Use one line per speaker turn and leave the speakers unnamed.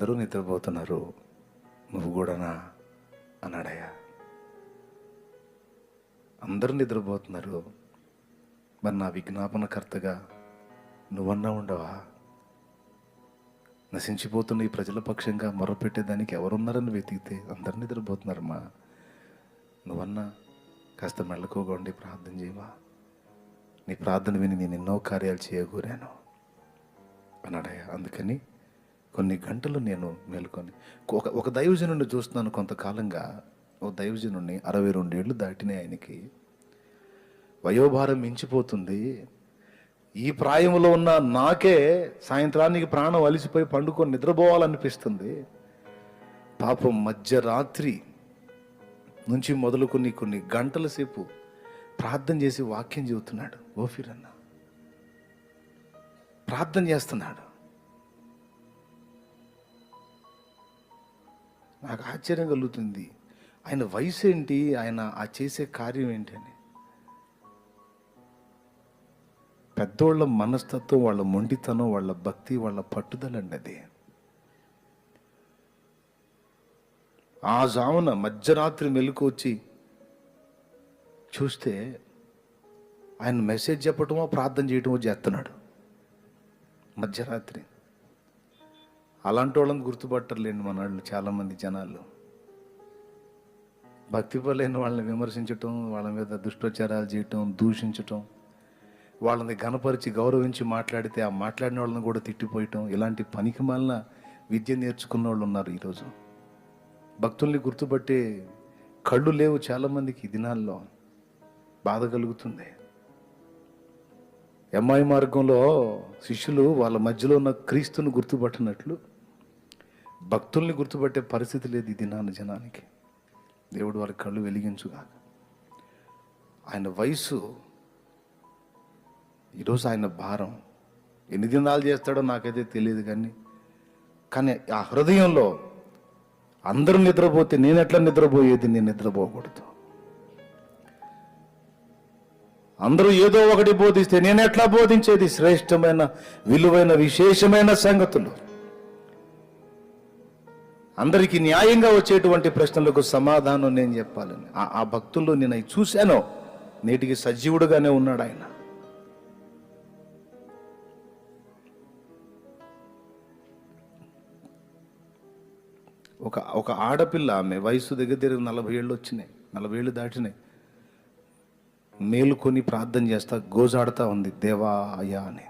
అందరూ నిద్రపోతున్నారు, నువ్వు కూడానా అన్నాడయ్యా. అందరూ నిద్రపోతున్నారు, మరి నా విజ్ఞాపనకర్తగా నువ్వన్నా ఉండవా? నశించిపోతున్న ఈ ప్రజల పక్షంగా మొరపెట్టేదానికి ఎవరున్నారని వెతికితే అందరు నిద్రపోతున్నారమ్మా. నువ్వన్నా కాస్త మెళ్ళకోగా ఉండి ప్రార్థన చేయవా? నీ ప్రార్థన విని నేను ఎన్నో కార్యాలు చేయకూరాను అన్నాడయ్యా. అందుకని కొన్ని గంటలు నేను మేలుకొని ఒక దైవజనుడిని చూస్తున్నాను కొంతకాలంగా. ఒక దైవజనుడిని 62 ఏళ్ళు దాటినాయి ఆయనకి. వయోభారం మించిపోతుంది. ఈ ప్రాయంలో ఉన్న నాకే సాయంత్రానికి ప్రాణం అలిసిపోయి పండుకొని నిద్రపోవాలనిపిస్తుంది. పాపం మధ్యరాత్రి నుంచి మొదలుకొని కొన్ని గంటల సేపు ప్రార్థన చేసి వాక్యం చెబుతున్నాడు. ఓఫీర్ అన్న ప్రార్థన చేస్తున్నాడు. నాకు ఆశ్చర్యం కలుగుతుంది. ఆయన వయసు ఏంటి, ఆయన ఆ చేసే కార్యం ఏంటి అని. పెద్దోళ్ళ మనస్తత్వం, వాళ్ళ మొండితనం, వాళ్ళ భక్తి, వాళ్ళ పట్టుదల అండి అది. ఆ జామున మధ్యరాత్రి మెలకు వచ్చి చూస్తే ఆయన మెసేజ్ చెప్పటమో ప్రార్థన చేయటమో చేస్తున్నాడు మధ్యరాత్రి. అలాంటి వాళ్ళని గుర్తుపట్టలేండి మన వాళ్ళు. చాలామంది జనాలు భక్తి పరులైన వాళ్ళని విమర్శించటం, వాళ్ళ మీద దుష్టోచ్చారాలు చేయటం, దూషించటం, వాళ్ళని గణపరిచి గౌరవించి మాట్లాడితే ఆ మాట్లాడిన వాళ్ళని కూడా తిట్టిపోయటం, ఇలాంటి పనికి మాలిన విద్య నేర్చుకున్న వాళ్ళు ఉన్నారు ఈరోజు. భక్తుల్ని గుర్తుపట్టే కళ్ళు లేవు చాలామందికి. ఈ దినాల్లో బాధ కలుగుతుంది. ఎమ్మాయి మార్గంలో శిష్యులు వాళ్ళ మధ్యలో ఉన్న క్రీస్తుని గుర్తుపట్టినట్లు భక్తుల్ని గుర్తుపట్టే పరిస్థితి లేదు ఈ దినాన జనానికి. దేవుడు వారి కళ్ళు వెలిగించుగా. ఆయన వయసు, ఈరోజు ఆయన భారం ఎన్ని దినాలు చేస్తాడో నాకైతే తెలియదు. కానీ ఆ హృదయంలో అందరూ నిద్రపోతే నేను ఎట్లా నిద్రపోయేది? నేను నిద్రపోకూడదు. అందరూ ఏదో ఒకటి బోధిస్తే నేను ఎట్లా బోధించేది? శ్రేష్టమైన, విలువైన, విశేషమైన సంగతులు, అందరికీ న్యాయంగా వచ్చేటువంటి ప్రశ్నలకు సమాధానం నేను చెప్పాలని ఆ భక్తుల్లో నేను అవి చూశాను. నేటికి సజీవుడుగానే ఉన్నాడు ఆయన. ఒక ఆడపిల్ల, ఆమె వయసు దగ్గర 40 ఏళ్ళు వచ్చినాయి, 40 ఏళ్ళు దాటినాయి. మేలుకొని ప్రార్థన చేస్తా గోజాడుతూ ఉంది, దేవా అయ్యా అని.